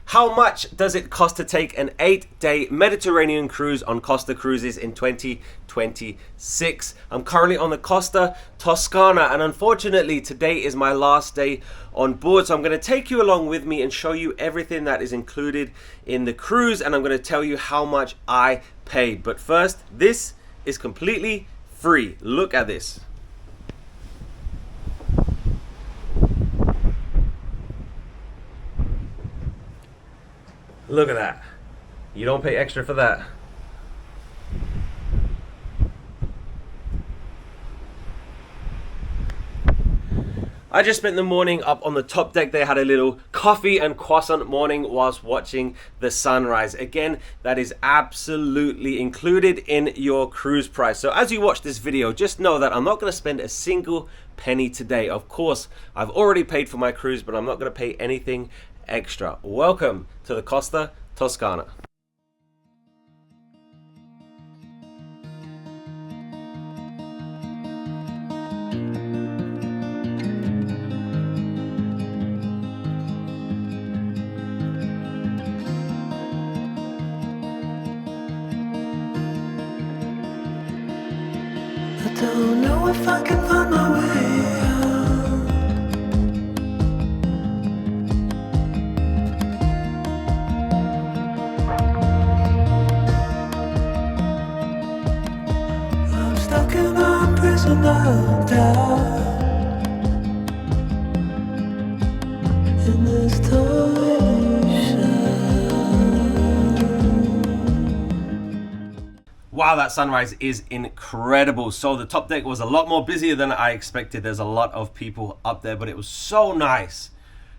How much does it cost to take an 8-day Mediterranean cruise on Costa Cruises in 2026? I'm currently on the Costa Toscana, and unfortunately today is my last day on board, so I'm going to take you along with me and show you everything that is included in the cruise, and I'm going to tell you how much I paid. But first, this is completely free. Look at this. Look at that. You don't pay extra for that. I just spent the morning up on the top deck. They had a little coffee and croissant morning whilst watching the sunrise. Again, that is absolutely included in your cruise price. So as you watch this video, just know that I'm not going to spend a single penny today. Of course, I've already paid for my cruise, but I'm not going to pay anything extra. Welcome to the Costa Toscana. I don't know if I can find my way out. I'm stuck in a prison of doubt, in this Wow, that sunrise is incredible. So the top deck was a lot more busier than I expected. There's a lot of people up there, but it was so nice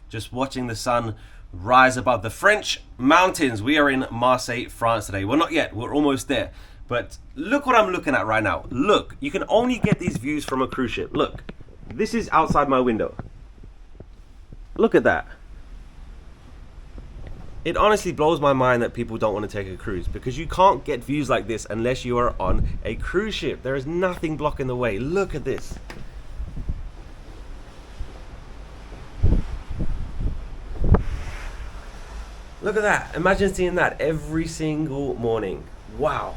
just watching the sun rise above the French mountains. We are in Marseille, France today. Well, not yet, we're almost there. But look what I'm looking at right now. Look, you can only get these views from a cruise ship. Look, this is outside my window. Look at that. It honestly blows my mind that people don't want to take a cruise, because you can't get views like this unless you are on a cruise ship. There is nothing blocking the way. Look at this. Look at that. Imagine seeing that every single morning. Wow.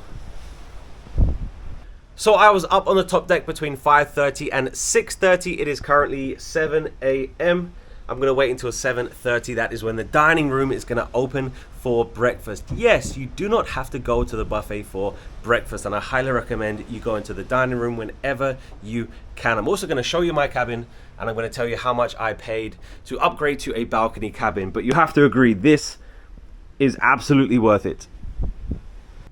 So I was up on the top deck between 5:30 and 6:30. It is currently 7 a.m. I'm going to wait until 7:30. That is when the dining room is going to open for breakfast. Yes, you do not have to go to the buffet for breakfast, and I highly recommend you go into the dining room whenever you can. I'm also going to show you my cabin, and I'm going to tell you how much I paid to upgrade to a balcony cabin. But you have to agree, this is absolutely worth it.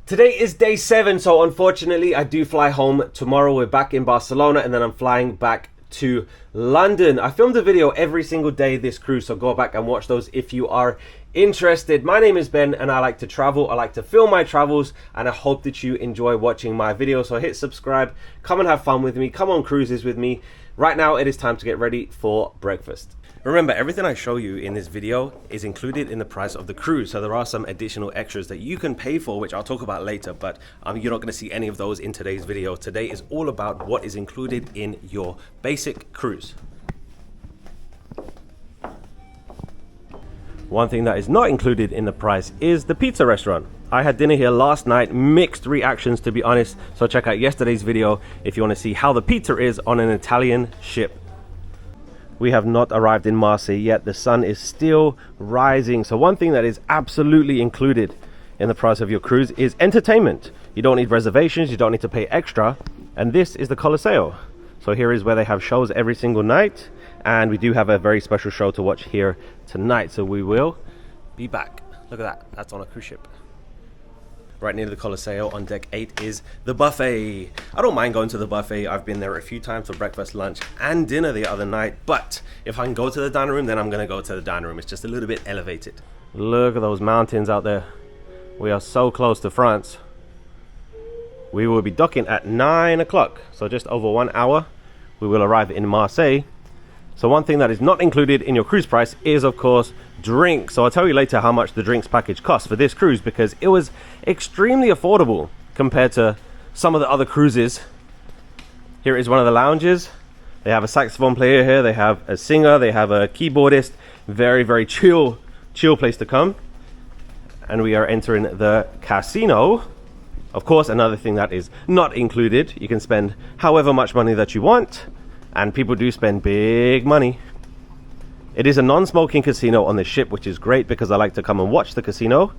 Today is day 7, so unfortunately I do fly home tomorrow. We're back in Barcelona, and then I'm flying back to London. I filmed a video every single day this cruise, so go back and watch those if you are interested. My name is Ben, and I like to travel. I like to film my travels, and I hope that you enjoy watching my videos. So hit subscribe, come and have fun with me, come on cruises with me. Right now it is time to get ready for breakfast. Remember, everything I show you in this video is included in the price of the cruise, so there are some additional extras that you can pay for, which I'll talk about later, but you're not going to see any of those in today's video. Today is all about what is included in your basic cruise. One thing that is not included in the price is the pizza restaurant. I had dinner here last night, mixed reactions to be honest, so check out yesterday's video if you want to see how the pizza is on an Italian ship. We have not arrived in Marseille yet. The sun is still rising. So one thing that is absolutely included in the price of your cruise is entertainment. You don't need reservations, you don't need to pay extra. And this is the Colosseo. So here is where they have shows every single night. And we do have a very special show to watch here tonight. So we will be back. Look at that, that's on a cruise ship. Right near the Colosseo on deck 8 is the buffet. I don't mind going to the buffet. I've been there a few times for breakfast, lunch, and dinner the other night. But if I can go to the dining room, then I'm going to go to the dining room. It's just a little bit elevated. Look at those mountains out there. We are so close to France. We will be docking at 9 o'clock. So just over 1 hour, we will arrive in Marseille. So one thing that is not included in your cruise price is, of course, drinks. So I'll tell you later how much the drinks package costs for this cruise, because it was extremely affordable compared to some of the other cruises. Here is one of the lounges. They have a saxophone player here, they have a singer, they have a keyboardist. Very, very chill place to come. and we are entering the casino. Of course, another thing that is not included, you can spend however much money that you want, and people do spend big money. It is a non-smoking casino on the ship, which is great because I like to come and watch the casino.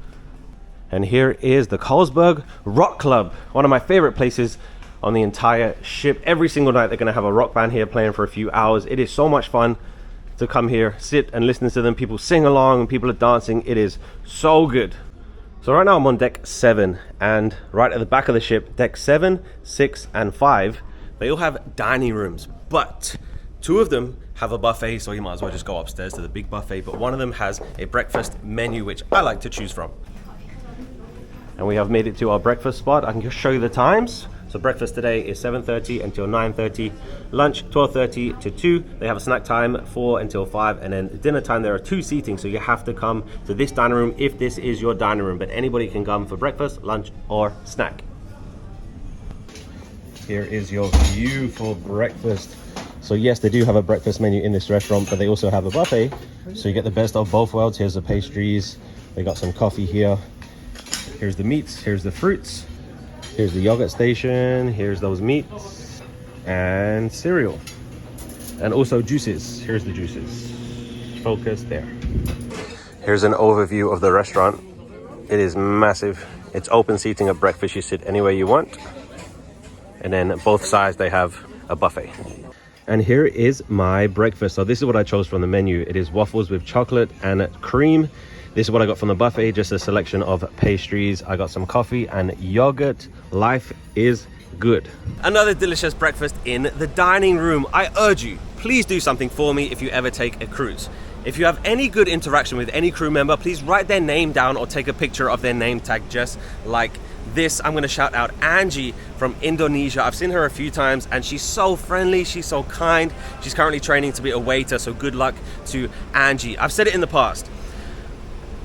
And here is the Carlsberg Rock Club, one of my favorite places on the entire ship. Every single night they're going to have a rock band here playing for a few hours. It is so much fun to come here, sit and listen to them. People sing along and people are dancing. It is so good. So right now I'm on deck 7, and right at the back of the ship, deck 7, 6 and 5, they all have dining rooms, but 2 of them have a buffet, so you might as well just go upstairs to the big buffet, but one of them has a breakfast menu, which I like to choose from. And we have made it to our breakfast spot. I can just show you the times. So breakfast today is 7:30 until 9:30, lunch 12:30 to 2. They have a snack time 4 until 5, and then dinner time there are 2 seating, so you have to come to this dining room if this is your dining room, but anybody can come for breakfast, lunch or snack. Here is your view for breakfast. So yes, they do have a breakfast menu in this restaurant, but they also have a buffet, so you get the best of both worlds. Here's the pastries, they got some coffee here, here's the meats, here's the fruits, here's the yogurt station, here's those meats and cereal, and also juices. Here's the juices. Focus there. Here's an overview of the restaurant. It is massive. It's open seating at breakfast. You sit anywhere you want, and then both sides they have a buffet. And here is my breakfast. So this is what I chose from the menu. It is waffles with chocolate and cream. This is what I got from the buffet, just a selection of pastries. I got some coffee and yogurt. Life is good. Another delicious breakfast in the dining room. I urge you, please do something for me if you ever take a cruise. If you have any good interaction with any crew member, please write their name down or take a picture of their name tag, just like this. I'm going to shout out Angie from Indonesia. I've seen her a few times and she's so friendly, she's so kind. She's currently training to be a waiter, so good luck to Angie. I've said it in the past,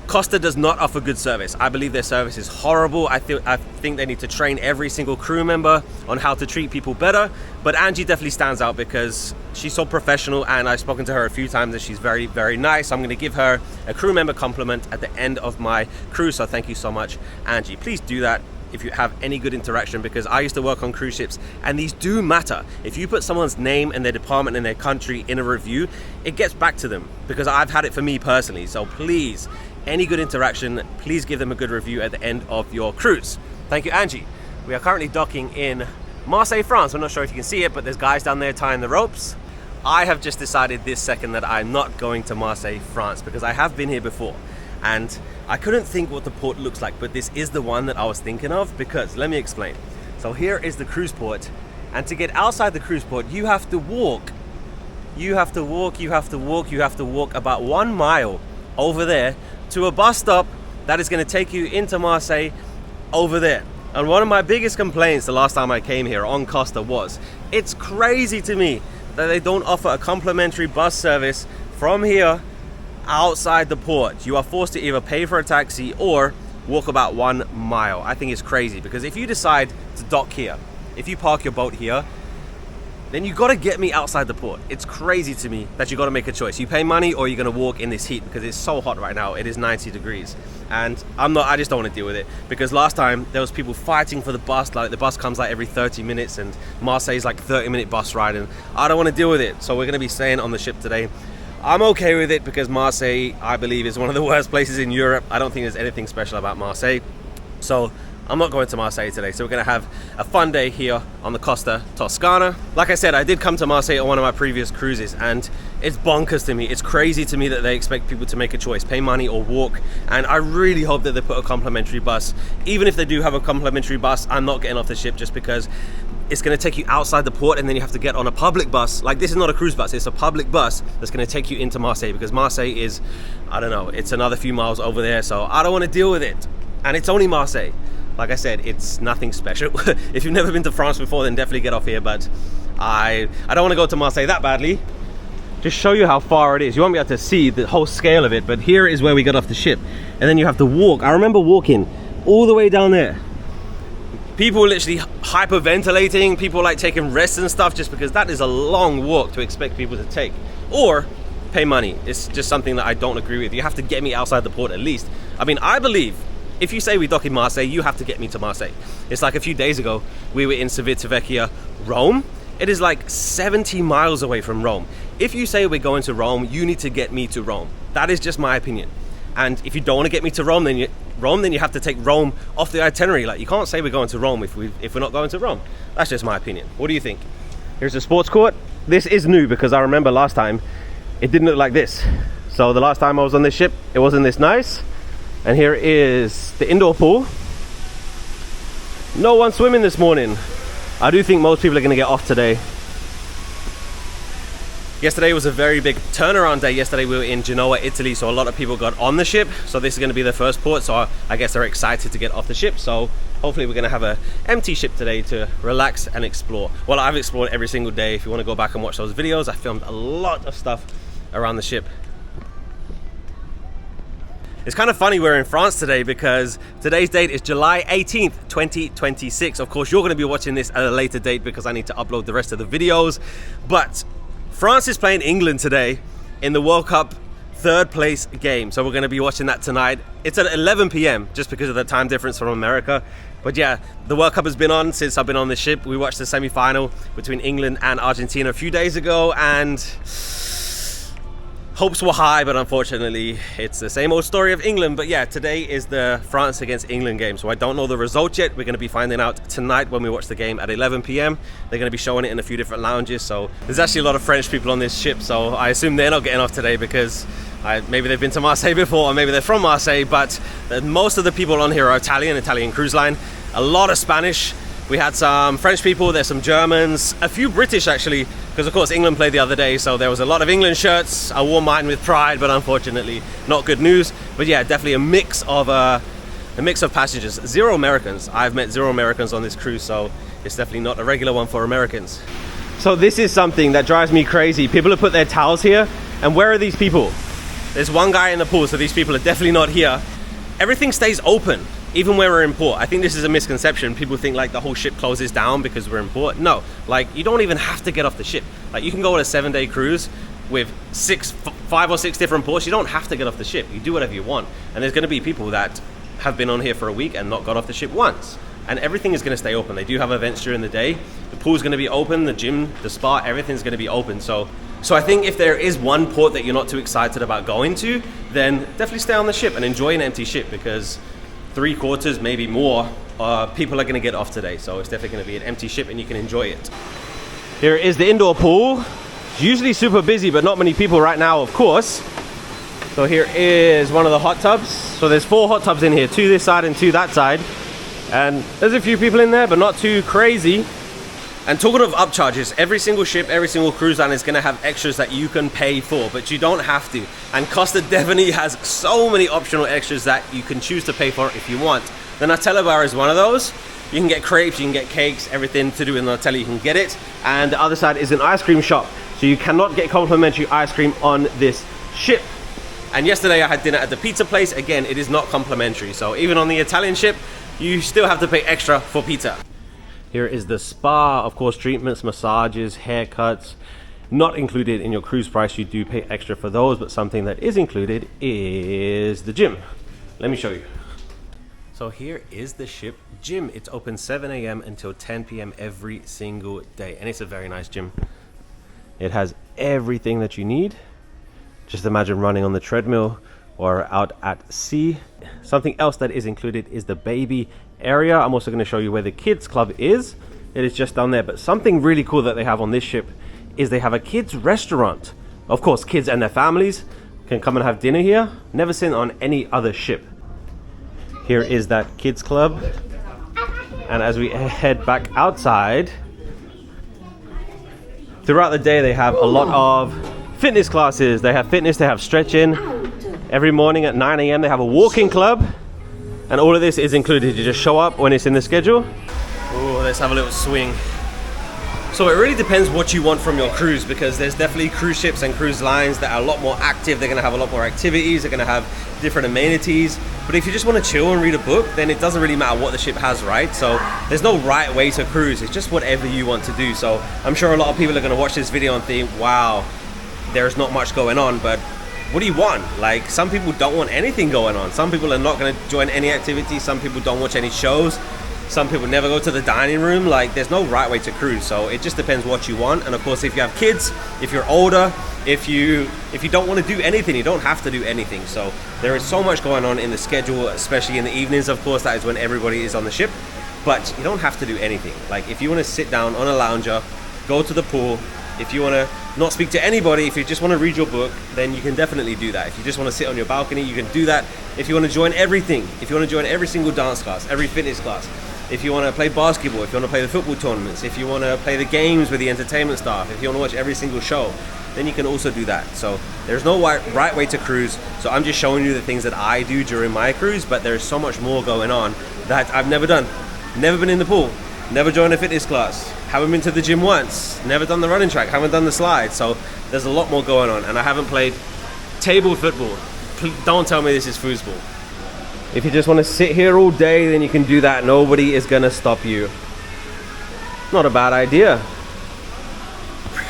Costa does not offer good service. I believe their service is horrible. I think they need to train every single crew member on how to treat people better. But Angie definitely stands out because she's so professional, and I've spoken to her a few times and she's very, very nice. I'm going to give her a crew member compliment at the end of my cruise. So thank you so much, Angie. Please do that if you have any good interaction, because I used to work on cruise ships and these do matter. If you put someone's name and their department and their country in a review, it gets back to them, because I've had it for me personally. So please, any good interaction, please give them a good review at the end of your cruise. Thank you, Angie. We are currently docking in Marseille, France. I'm not sure if you can see it, but there's guys down there tying the ropes. I have just decided this second that I'm not going to Marseille, France, because I have been here before and I couldn't think what the port looks like, but this is the one that I was thinking of, because let me explain. So here is the cruise port, and to get outside the cruise port, you have to walk. You have to walk about 1 mile over there to a bus stop that is going to take you into Marseille over there. And one of my biggest complaints the last time I came here on Costa was, it's crazy to me that they don't offer a complimentary bus service from here outside the port. You are forced to either pay for a taxi or walk about 1 mile. I think it's crazy, because if you decide to dock here, if you park your boat here, then you got to get me outside the port. It's crazy to me that you got to make a choice. You pay money or you're going to walk in this heat, because it's so hot right now. It is 90 degrees. And I just don't want to deal with it, because last time there was people fighting for the bus. Like, the bus comes like every 30 minutes and Marseille's like 30-minute bus ride, and I don't want to deal with it. So we're going to be staying on the ship today. I'm okay with it because Marseille, I believe, is one of the worst places in Europe. I don't think there's anything special about Marseille. So I'm not going to Marseille today. So we're going to have a fun day here on the Costa Toscana. Like I said, I did come to Marseille on one of my previous cruises, and it's bonkers to me. It's crazy to me that they expect people to make a choice, pay money or walk. And I really hope that they put a complimentary bus. Even if they do have a complimentary bus, I'm not getting off the ship, just because it's going to take you outside the port and then you have to get on a public bus. Like, this is not a cruise bus, it's a public bus that's going to take you into Marseille, because Marseille is, I don't know, it's another few miles over there. So I don't want to deal with it. And it's only Marseille. Like I said, it's nothing special. If you've never been to France before, then definitely get off here. But I don't want to go to Marseille that badly. Just show you how far it is. You won't be able to see the whole scale of it, but here is where we got off the ship. And then you have to walk. I remember walking all the way down there. People were literally hyperventilating, people like taking rests and stuff, just because that is a long walk to expect people to take. Or pay money. It's just something that I don't agree with. You have to get me outside the port at least. I mean, I believe If you say we dock in Marseille, you have to get me to Marseille. It's like a few days ago, we were in Civitavecchia, Rome. It is like 70 miles away from Rome. If you say we're going to Rome, you need to get me to Rome. That is just my opinion. And if you don't want to get me to Rome, then you have to take Rome off the itinerary. Like, you can't say we're going to Rome if we're not going to Rome. That's just my opinion. What do you think? Here's the sports court. This is new because I remember last time it didn't look like this. So the last time I was on this ship, it wasn't this nice. And here is the indoor pool. No one swimming this morning. I do think most people are going to get off today. Yesterday was a very big turnaround day. Yesterday we were in Genoa, Italy, so a lot of people got on the ship. So this is going to be their first port, so I guess they're excited to get off the ship. So hopefully we're going to have an empty ship today to relax and explore. Well, I've explored every single day. If you want to go back and watch those videos, I filmed a lot of stuff around the ship. It's kind of funny we're in France today because today's date is July 18th, 2026. Of course, you're going to be watching this at a later date because I need to upload the rest of the videos. But France is playing England today in the World Cup third place game. So we're going to be watching that tonight. It's at 11 p.m. just because of the time difference from America. But yeah, the World Cup has been on since I've been on this ship. We watched the semi-final between England and Argentina a few days ago, and hopes were high, but unfortunately it's the same old story of England. But yeah, today is the France against England game, so I don't know the result yet. We're going to be finding out tonight when we watch the game at 11 p.m. They're going to be showing it in a few different lounges. So there's actually a lot of French people on this ship, so I assume they're not getting off today because maybe they've been to Marseille before, or maybe they're from Marseille. But most of the people on here are Italian cruise line, a lot of Spanish. We had some French people, there's some Germans, a few British actually, because of course England played the other day, so there was a lot of England shirts. I wore mine with pride, but unfortunately not good news. But yeah, definitely a mix of passengers. Zero Americans. I've met zero Americans on this cruise, so it's definitely not a regular one for Americans. So this is something that drives me crazy. People have put their towels here, and where are these people? There's one guy in the pool, so these people are definitely not here. Everything stays open, even when we're in port. I think this is a misconception. People think like the whole ship closes down because we're in port. No, like you don't even have to get off the ship. Like you can go on a 7-day cruise with 5 or 6 different ports. You don't have to get off the ship. You do whatever you want. And there's going to be people that have been on here for a week and not got off the ship once. And everything is going to stay open. They do have events during the day. The pool's going to be open, the gym, the spa, everything's going to be open. So I think if there is one port that you're not too excited about going to, then definitely stay on the ship and enjoy an empty ship, because 3/4, maybe more, people are going to get off today. So it's definitely going to be an empty ship and you can enjoy it. Here is the indoor pool. It's usually super busy, but not many people right now, of course. So here is one of the hot tubs. So there's 4 hot tubs in here, 2 this side and 2 that side. And there's a few people in there, but not too crazy. And talking of upcharges, every single ship, every single cruise line is going to have extras that you can pay for, but you don't have to. And Costa definitely has so many optional extras that you can choose to pay for if you want. The Nutella bar is one of those. You can get crepes, you can get cakes, everything to do with Nutella, you can get it. And the other side is an ice cream shop. So you cannot get complimentary ice cream on this ship. And yesterday I had dinner at the pizza place. Again, it is not complimentary. So even on the Italian ship, you still have to pay extra for pizza. Here is the spa, of course, treatments, massages, haircuts, not included in your cruise price. You do pay extra for those, but something that is included is the gym. Let me show you. So here is the ship gym. It's open 7 a.m. until 10 p.m. every single day, and it's a very nice gym. It has everything that you need. Just imagine running on the treadmill or out at sea. Something else that is included is the baby area. I'm also going to show you where the kids club is. It is just down there. But something really cool that they have on this ship is they have a kids restaurant. Of course, kids and their families can come and have dinner here. Never seen on any other ship. Here is that kids club. And as we head back outside, throughout the day they have a lot of fitness classes. They have fitness, they have stretching. Every morning at 9 a.m. they have a walking club. And all of this is included. You just show up when it's in the schedule. Oh, let's have a little swing. So it really depends what you want from your cruise, because there's definitely cruise ships and cruise lines that are a lot more active. They're gonna have a lot more activities. They're gonna have different amenities. But if you just wanna chill and read a book, then it doesn't really matter what the ship has, right? So there's no right way to cruise. It's just whatever you want to do. So I'm sure a lot of people are gonna watch this video and think, wow, there's not much going on. But what do you want? Like, some people don't want anything going on. Some people are not going to join any activity. Some people don't watch any shows. Some people never go to the dining room. Like, there's no right way to cruise. So it just depends what you want. And of course, if you have kids, if you're older, if you don't want to do anything, you don't have to do anything. So there is so much going on in the schedule, especially in the evenings. Of course, that is when everybody is on the ship. But you don't have to do anything. Like, if you want to sit down on a lounger, go to the pool. If you want to not speak to anybody, if you just want to read your book, then you can definitely do that. If you just want to sit on your balcony, you can do that. If you want to join everything, if you want to join every single dance class, every fitness class, if you want to play basketball, if you want to play the football tournaments, if you want to play the games with the entertainment staff, if you want to watch every single show, then you can also do that. So there's no right way to cruise. So I'm just showing you the things that I do during my cruise, but there's so much more going on that I've never done. Never been in the pool, never joined a fitness class, haven't been to the gym once, never done the running track, haven't done the slide. So there's a lot more going on, and I haven't played table football. Don't tell me this is foosball. If you just want to sit here all day, then you can do that. Nobody is gonna stop you. Not a bad idea.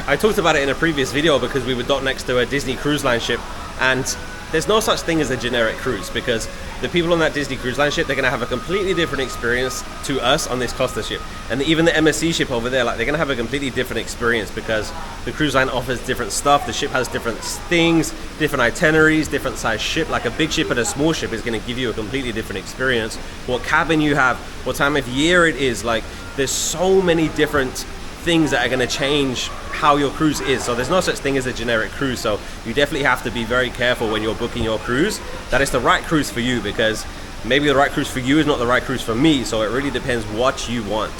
I talked about it in a previous video because we were docked next to a Disney Cruise Line ship, and there's no such thing as a generic cruise, because the people on that Disney Cruise Line ship, they're gonna have a completely different experience to us on this Costa ship. And even the MSC ship over there, like, they're gonna have a completely different experience because the cruise line offers different stuff. The ship has different things, different itineraries, different size ship. Like, a big ship and a small ship is gonna give you a completely different experience. What cabin you have, what time of year it is, like, there's so many different things that are going to change how your cruise is. So there's no such thing as a generic cruise. So you definitely have to be very careful when you're booking your cruise that it's the right cruise for you, because maybe the right cruise for you is not the right cruise for me. So it really depends what you want.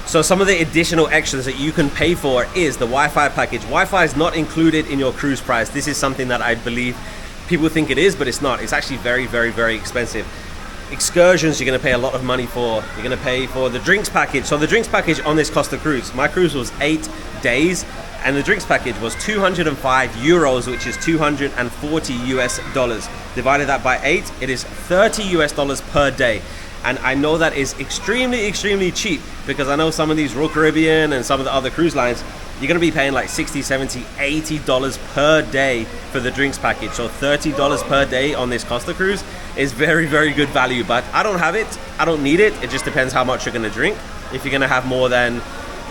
So some of the additional extras that you can pay for is the Wi-Fi package. Wi-Fi is not included in your cruise price. This is something that I believe people think it is, but it's not. It's actually very, very, very expensive. Excursions, you're going to pay a lot of money for. You're going to pay for the drinks package. So the drinks package on this Costa cruise, my cruise was 8 days, and the drinks package was 205 euros, which is 240 US dollars. Divided that by 8, it is 30 US dollars per day. And I know that is extremely, extremely cheap, because I know some of these Royal Caribbean and some of the other cruise lines, you're going to be paying like 60, 70, 80 dollars per day for the drinks package. So $30 per day on this Costa cruise is very, very good value. But I don't have it, I don't need it. It just depends how much you're going to drink. If you're going to have more than,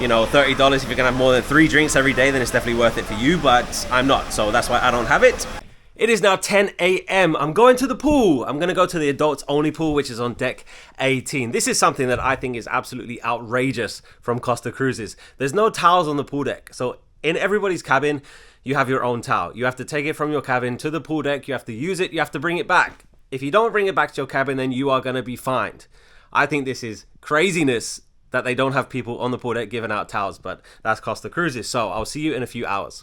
you know, $30, if you're going to have more than 3 drinks every day, then it's definitely worth it for you. But I'm not, so that's why I don't have it. It is now 10 a.m. I'm going to the pool. I'm going to go to the adults only pool, which is on deck 18. This is something that I think is absolutely outrageous from Costa Cruises. There's no towels on the pool deck. So in everybody's cabin, you have your own towel. You have to take it from your cabin to the pool deck. You have to use it. You have to bring it back. If you don't bring it back to your cabin, then you are going to be fined. I think this is craziness that they don't have people on the pool deck giving out towels, but that's Costa Cruises. So I'll see you in a few hours.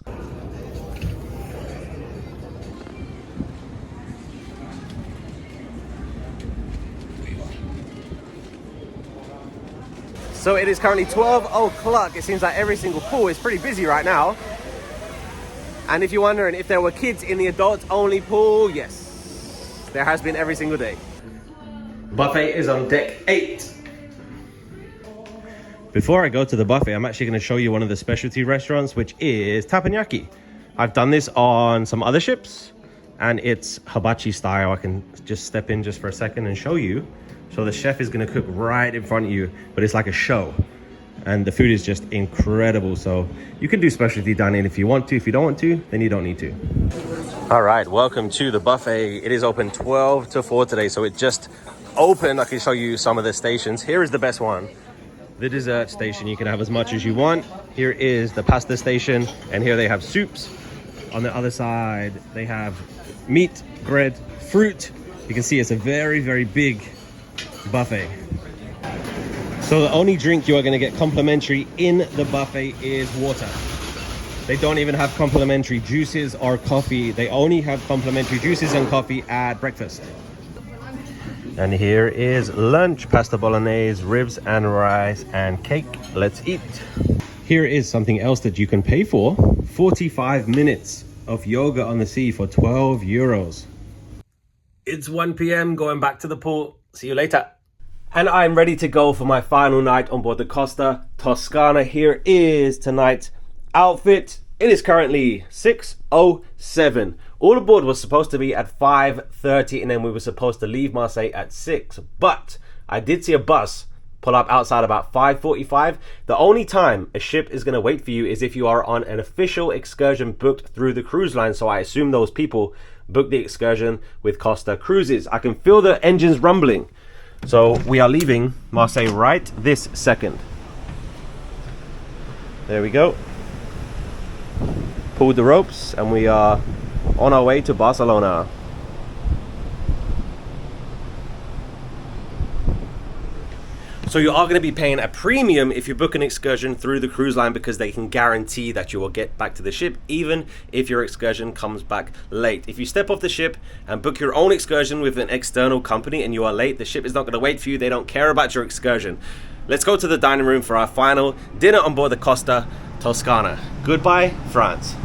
So it is currently 12 o'clock. It seems like every single pool is pretty busy right now. And if you're wondering if there were kids in the adults only pool, yes, there has been every single day. Buffet is on deck 8. Before I go to the buffet, I'm actually going to show you one of the specialty restaurants, which is teppanyaki. I've done this on some other ships, and it's hibachi style. I can just step in just for a second and show you. So the chef is going to cook right in front of you, but it's like a show. And the food is just incredible. So you can do specialty dining if you want to. If you don't want to, then you don't need to. All right, welcome to the buffet. It is open 12 to 4 today. So it just opened. I can show you some of the stations. Here is the best one. The dessert station. You can have as much as you want. Here is the pasta station. And here they have soups. On the other side, they have meat, bread, fruit. You can see it's a very, very big buffet. So the only drink you are going to get complimentary in the buffet is water. They don't even have complimentary juices or coffee. They only have complimentary juices and coffee at breakfast. And here is lunch: pasta bolognese, ribs and rice and cake. Let's eat. Here is something else that you can pay for: 45 minutes of yoga on the sea for 12 euros. It's 1 p.m. going back to the pool. See you later. And I'm ready to go for my final night on board the Costa Toscana. Here is tonight's outfit. It is currently 6:07. All aboard was supposed to be at 5:30, and then we were supposed to leave Marseille at 6. But I did see a bus pull up outside about 5:45. The only time a ship is going to wait for you is if you are on an official excursion booked through the cruise line. So I assume those people booked the excursion with Costa Cruises. I can feel the engines rumbling. So we are leaving Marseille right this second. There we go. Pulled the ropes and we are on our way to Barcelona. So you are going to be paying a premium if you book an excursion through the cruise line, because they can guarantee that you will get back to the ship even if your excursion comes back late. If you step off the ship and book your own excursion with an external company and you are late, the ship is not going to wait for you. They don't care about your excursion. Let's go to the dining room for our final dinner on board the Costa Toscana. Goodbye, France.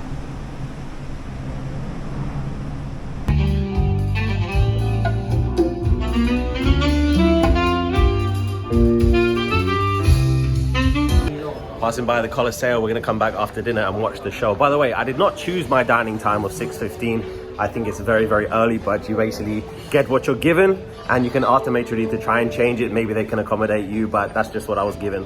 Passing by the Coliseum, we're going to come back after dinner and watch the show. By the way, I did not choose my dining time of 6:15. I think it's very, very early, but you basically get what you're given and you can ask the maitre d' to try and change it. Maybe they can accommodate you, but that's just what I was given.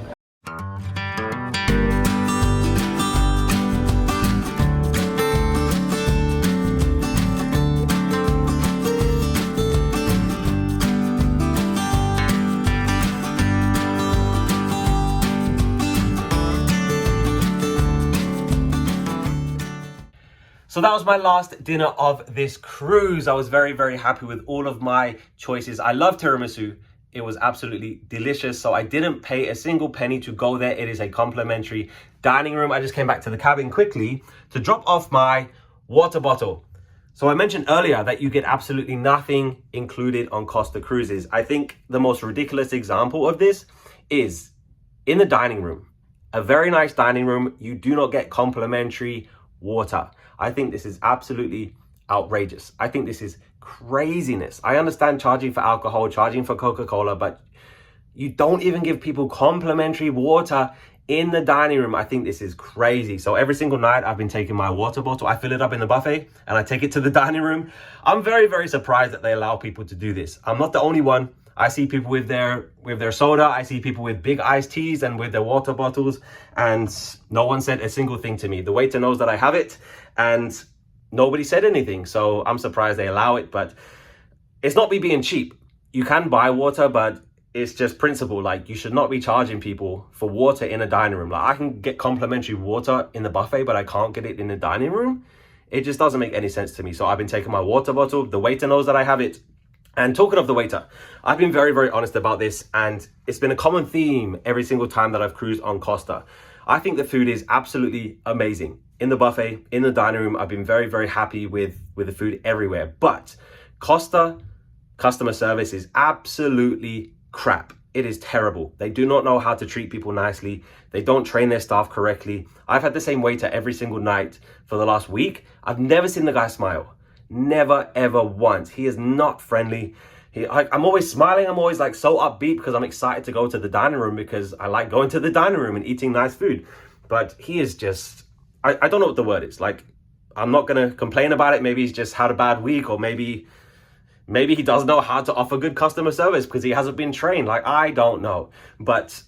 So that was my last dinner of this cruise. I was very, very happy with all of my choices. I love tiramisu. It was absolutely delicious. So I didn't pay a single penny to go there. It is a complimentary dining room. I just came back to the cabin quickly to drop off my water bottle. So I mentioned earlier that you get absolutely nothing included on Costa Cruises. I think the most ridiculous example of this is in the dining room. A very nice dining room, you do not get complimentary water. I think this is absolutely outrageous. I think this is craziness. I understand charging for alcohol, charging for Coca-Cola, but you don't even give people complimentary water in the dining room. I think this is crazy. So every single night I've been taking my water bottle, I fill it up in the buffet and I take it to the dining room. I'm very, very surprised that they allow people to do this. I'm not the only one. I see people with their soda. I see people with big iced teas and with their water bottles, and no one said a single thing to me. The waiter knows that I have it and nobody said anything. So I'm surprised they allow it, but it's not me being cheap. You can buy water, but it's just principle. Like, you should not be charging people for water in a dining room. Like, I can get complimentary water in the buffet, but I can't get it in the dining room. It just doesn't make any sense to me. So I've been taking my water bottle. The waiter knows that I have it. And talking of the waiter, I've been very, very honest about this, and it's been a common theme every single time that I've cruised on Costa. I think the food is absolutely amazing. In the buffet, in the dining room, I've been very, very happy with the food everywhere. But Costa customer service is absolutely crap. It is terrible. They do not know how to treat people nicely. They don't train their staff correctly. I've had the same waiter every single night for the last week. I've never seen the guy smile. Never, ever once. He is not friendly. I'm always smiling. I'm always like so upbeat because I'm excited to go to the dining room, because I like going to the dining room and eating nice food. But he is just, I don't know what the word is. Like, I'm not going to complain about it. Maybe he's just had a bad week, or maybe he doesn't know how to offer good customer service because he hasn't been trained. Like, I don't know. But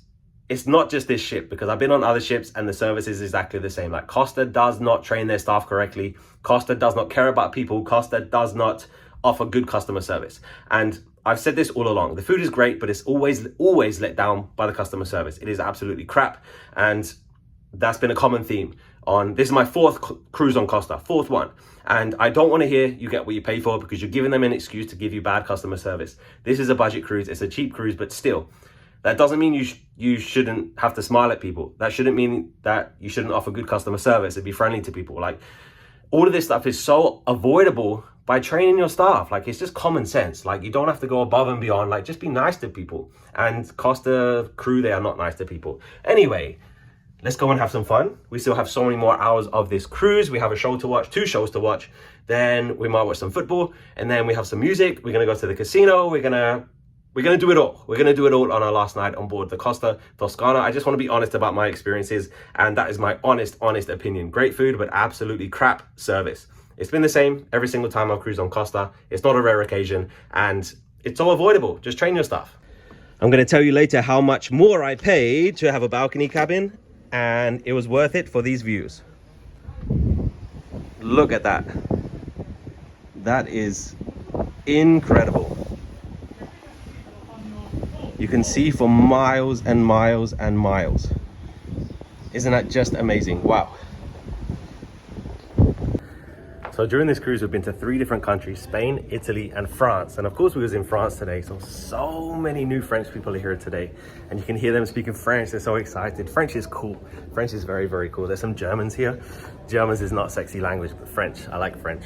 it's not just this ship, because I've been on other ships and the service is exactly the same. Like, Costa does not train their staff correctly. Costa does not care about people. Costa does not offer good customer service. And I've said this all along. The food is great, but it's always let down by the customer service. It is absolutely crap. And that's been a common theme on, this is my fourth cruise on Costa, fourth one. And I don't want to hear you get what you pay for, because you're giving them an excuse to give you bad customer service. This is a budget cruise. It's a cheap cruise, but still, that doesn't mean you shouldn't have to smile at people. That shouldn't mean that you shouldn't offer good customer service and be friendly to people. Like, all of this stuff is so avoidable by training your staff. Like, it's just common sense. Like, you don't have to go above and beyond. Like, just be nice to people. And Costa crew, they are not nice to people. Anyway, let's go and have some fun. We still have so many more hours of this cruise. We have a show to watch, 2 shows to watch. Then we might watch some football, and then we have some music. We're gonna go to the casino. We're gonna do it all. We're gonna do it all on our last night on board the Costa Toscana. I just want to be honest about my experiences, and that is my honest opinion. Great food, but absolutely crap service. It's been the same every single time I've cruised on Costa. It's not a rare occasion, and it's all avoidable. Just train your stuff. I'm going to tell you later how much more I paid to have a balcony cabin, and it was worth it for these views. Look at that. That is incredible. You can see for miles and miles and miles. Isn't that just amazing? Wow. So during this cruise, we've been to 3 different countries: Spain, Italy, and France. And of course, we was in France today. So many new French people are here today. And you can hear them speaking French. They're so excited. French is cool. French is very, very cool. There's some Germans here. Germans is not sexy language, but French. I like French.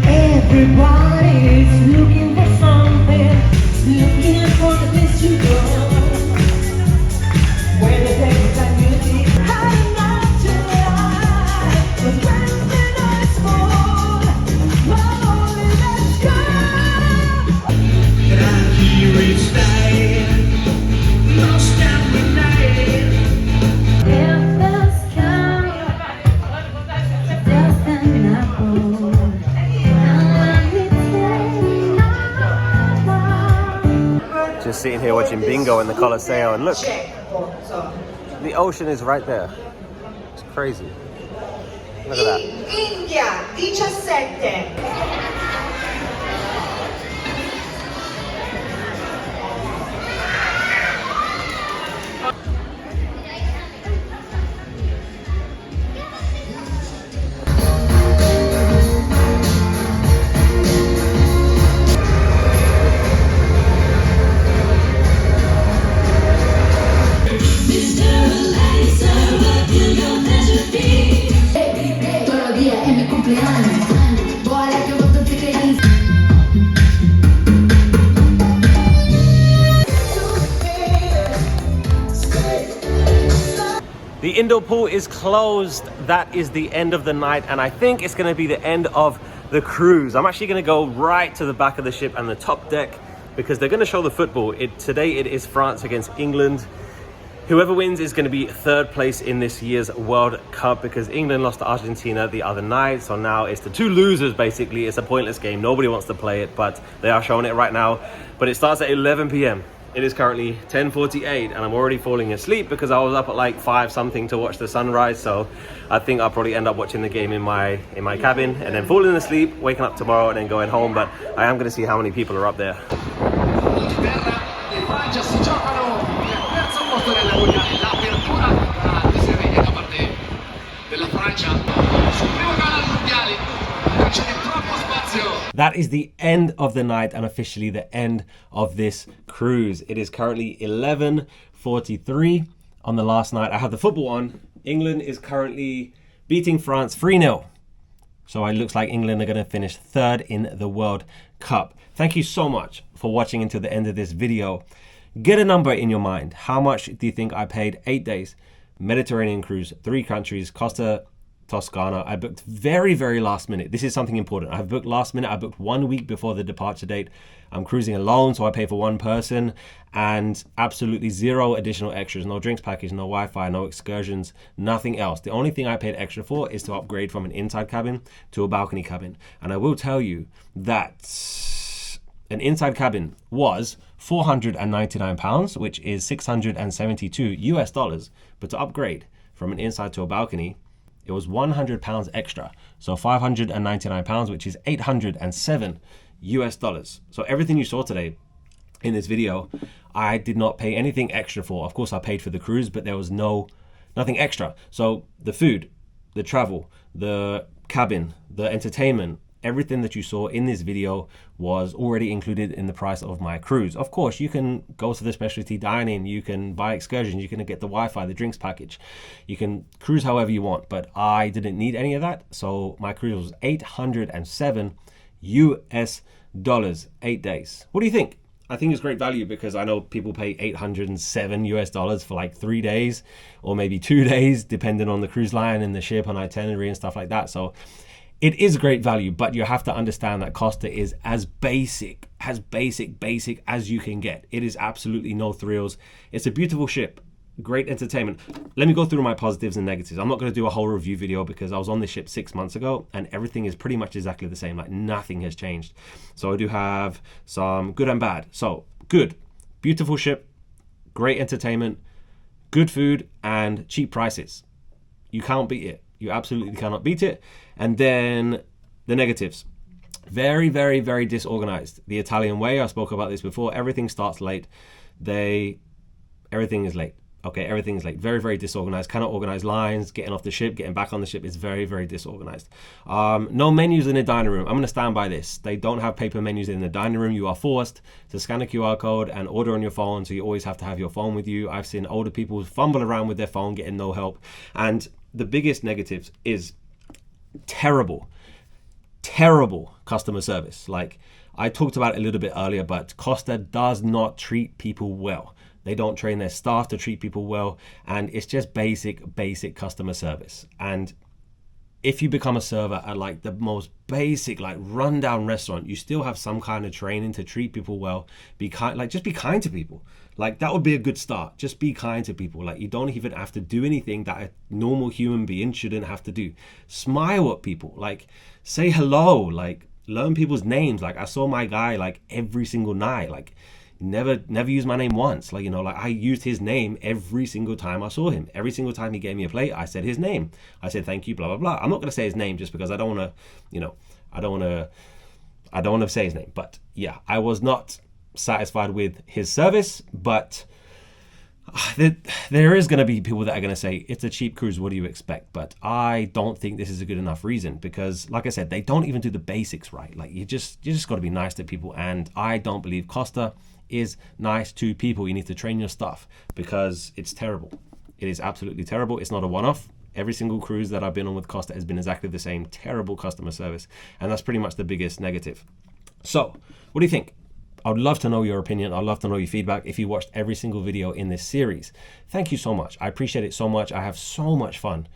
Everybody's looking for something, looking for the place to go. Where the days are music, high enough to lie. But when the nights fall, lonely, let's go. And I'm here each day, lost every night. If the sky doesn't apple. Just sitting here watching bingo in the Colosseo, and look, the ocean is right there. It's crazy. Look at that. India, 17. The indoor pool is closed. That is the end of the night, and I think it's going to be the end of the cruise. I'm actually going to go right to the back of the ship and the top deck because they're going to show the football. Today it is France against England. Whoever wins is going to be 3rd place in this year's World Cup because England lost to Argentina the other night. So now it's the 2 losers, basically. It's a pointless game. Nobody wants to play it, but they are showing it right now. But it starts at 11 p.m. It is currently 10:48 and I'm already falling asleep because I was up at like 5 something to watch the sunrise. So I think I'll probably end up watching the game in my cabin and then falling asleep, waking up tomorrow and then going home. But I am going to see how many people are up there. That is the end of the night and officially the end of this cruise. It is currently 11:43 on the last night. I have the football on. England is currently beating France 3-0. So it looks like England are going to finish 3rd in the World Cup. Thank you so much for watching until the end of this video. Get a number in your mind. How much do you think I paid? 8 days, Mediterranean cruise, 3 countries, Costa Toscana. I booked very, very last minute. This is something important. I've booked last minute. I booked 1 week before the departure date. I'm cruising alone, so I pay for 1 person and absolutely 0 additional extras. No drinks package, no Wi-Fi, no excursions, nothing else. The only thing I paid extra for is to upgrade from an inside cabin to a balcony cabin. And I will tell you that an inside cabin was £499, which is $672 US. But to upgrade from an inside to a balcony, it was £100 extra. So £599, which is $807 US. So everything you saw today in this video, I did not pay anything extra for. Of course, I paid for the cruise, but there was nothing extra. So the food, the travel, the cabin, the entertainment, everything that you saw in this video was already included in the price of my cruise. Of course, you can go to the specialty dining, you can buy excursions, you can get the Wi-Fi, the drinks package, you can cruise however you want, but I didn't need any of that. So my cruise was $807 US, 8 days. What do you think? I think it's great value because I know people pay $807 US for like 3 days or maybe 2 days, depending on the cruise line and the ship and itinerary and stuff like that. So it is great value, but you have to understand that Costa is as basic as you can get. It is absolutely no thrills. It's a beautiful ship. great entertainment. Let me go through my positives and negatives. I'm not going to do a whole review video because I was on the ship 6 months ago and everything is pretty much exactly the same. Like nothing has changed. So I do have some good and bad. So good, beautiful ship, great entertainment, good food, and cheap prices. You can't beat it. You absolutely cannot beat it. And then the negatives. Very, very, very disorganized. The Italian way, I spoke about this before, everything starts late. Everything is late. Okay, everything is late. Very, very disorganized. Cannot organize lines, getting off the ship, getting back on the ship is very, very disorganized. No menus in the dining room. I'm going to stand by this. They don't have paper menus in the dining room. You are forced to scan a QR code and order on your phone, so you always have to have your phone with you. I've seen older people fumble around with their phone, getting no help. And the biggest negatives is terrible customer service. Like I talked about it a little bit earlier, but Costa does not treat people well. They don't train their staff to treat people well, and it's just basic customer service. And if you become a server at like the most basic, like rundown restaurant, you still have some kind of training to treat people well. Be kind, like just be kind to people. Like that would be a good start. Just be kind to people. Like you don't even have to do anything that a normal human being shouldn't have to do. Smile at people. Like say hello. Like learn people's names. Like I saw my guy like every single night. Like never used my name once. Like, you know, like I used his name every single time I saw him. Every single time he gave me a plate, I said his name. I said thank you, blah blah blah. I'm not going to say his name just because I don't want to, you know, I don't want to say his name. But yeah, I was not satisfied with his service, but there is going to be people that are going to say it's a cheap cruise, what do you expect? But I don't think this is a good enough reason, because like I said, they don't even do the basics right. Like you just got to be nice to people, and I don't believe Costa is nice to people. You need to train your staff because it's terrible. It is absolutely terrible. It's not a one-off. Every single cruise that I've been on with Costa has been exactly the same. Terrible customer service, and that's pretty much the biggest negative. So what do you think? I would love to know your opinion. I'd love to know your feedback if you watched every single video in this series. Thank you so much. I appreciate it so much. I have so much fun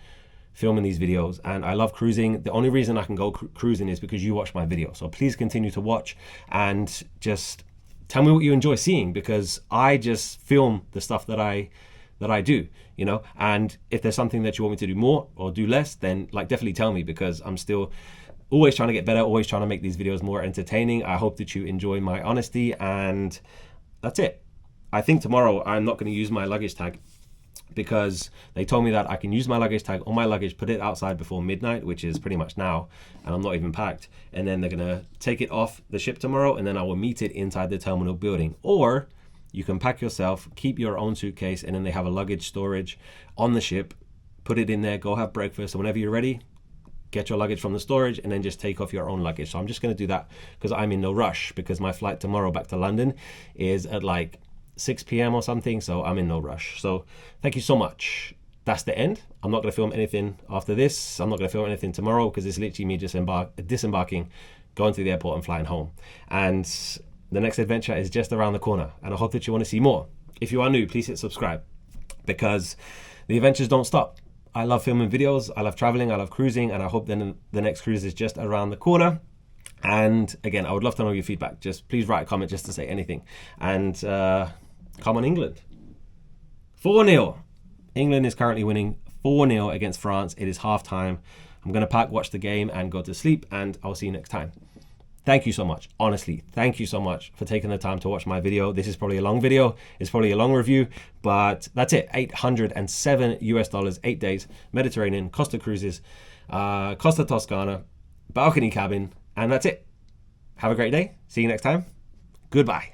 filming these videos, and I love cruising. The only reason I can go cruising is because you watch my video. So please continue to watch and just tell me what you enjoy seeing, because I just film the stuff that I do, you know. And if there's something that you want me to do more or do less, then like definitely tell me, because I'm still always trying to get better, always trying to make these videos more entertaining. I hope that you enjoy my honesty, and that's it. I think tomorrow I'm not going to use my luggage tag, because they told me that I can use my luggage tag on my luggage, put it outside before midnight, which is pretty much now, and I'm not even packed. And then they're going to take it off the ship tomorrow, and then I will meet it inside the terminal building. Or you can pack yourself, keep your own suitcase, and then they have a luggage storage on the ship. Put it in there, go have breakfast, and whenever you're ready, get your luggage from the storage, and then just take off your own luggage. So I'm just going to do that because I'm in no rush, because my flight tomorrow back to London is at like 6 p.m. or something, so I'm in no rush. So thank you so much. That's the end. I'm not going to film anything after this. I'm not going to film anything tomorrow, because it's literally me just disembarking, going to the airport and flying home. And the next adventure is just around the corner, and I hope that you want to see more. If you are new, please hit subscribe, because the adventures don't stop. I love filming videos, I love traveling, I love cruising, and I hope then the next cruise is just around the corner. And again, I would love to know your feedback. Just please write a comment just to say anything. And come on, England. 4-0. England is currently winning 4-0 against France. It is half time. I'm going to pack, watch the game, and go to sleep, and I'll see you next time. Thank you so much. Honestly, thank you so much for taking the time to watch my video. This is probably a long video. It's probably a long review, but that's it. $807, 8 days, Mediterranean, Costa Cruises, Costa Toscana, balcony cabin, and that's it. Have a great day. See you next time. Goodbye.